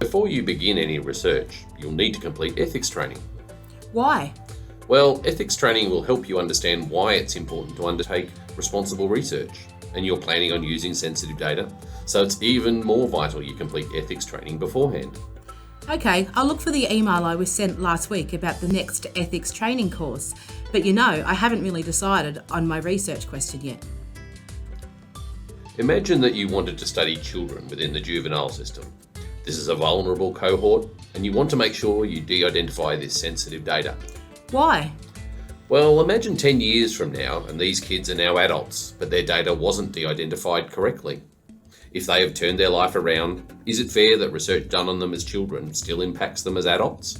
Before you begin any research, you'll need to complete ethics training. Why? Well, ethics training will help you understand why it's important to undertake responsible research, and you're planning on using sensitive data, so it's even more vital you complete ethics training beforehand. Okay, I'll look for the email I was sent last week about the next ethics training course, but I haven't really decided on my research question yet. Imagine that you wanted to study children within the juvenile system. This is a vulnerable cohort, and you want to make sure you de-identify this sensitive data. Why? Well, imagine 10 years from now and these kids are now adults, but their data wasn't de-identified correctly. If they have turned their life around, is it fair that research done on them as children still impacts them as adults?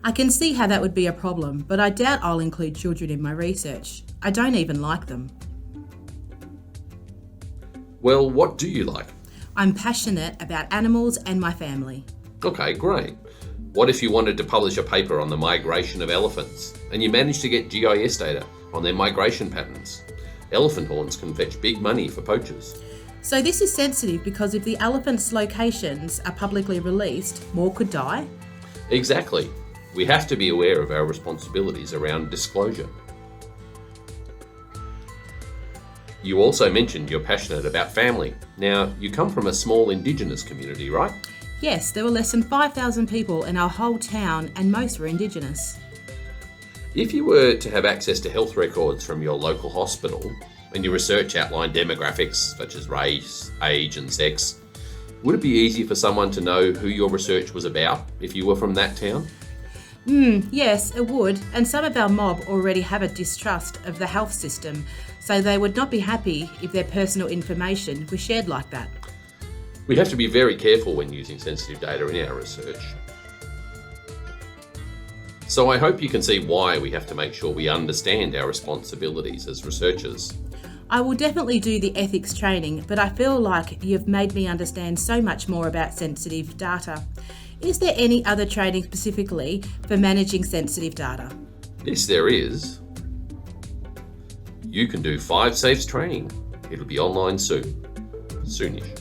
I can see how that would be a problem, but I doubt I'll include children in my research. I don't even like them. Well, what do you like? I'm passionate about animals and my family. Okay, great. What if you wanted to publish a paper on the migration of elephants and you managed to get GIS data on their migration patterns? Elephant horns can fetch big money for poachers. So this is sensitive because if the elephants' locations are publicly released, more could die? Exactly. We have to be aware of our responsibilities around disclosure. You also mentioned you're passionate about family. Now, you come from a small Indigenous community, right? Yes, there were less than 5,000 people in our whole town and most were Indigenous. If you were to have access to health records from your local hospital and your research outlined demographics such as race, age and sex, would it be easy for someone to know who your research was about if you were from that town? Yes, it would, and some of our mob already have a distrust of the health system, so they would not be happy if their personal information was shared like that. We have to be very careful when using sensitive data in our research. So I hope you can see why we have to make sure we understand our responsibilities as researchers. I will definitely do the ethics training, but I feel like you've made me understand so much more about sensitive data. Is there any other training specifically for managing sensitive data? Yes, there is. You can do 5 Safes training. It'll be online soonish.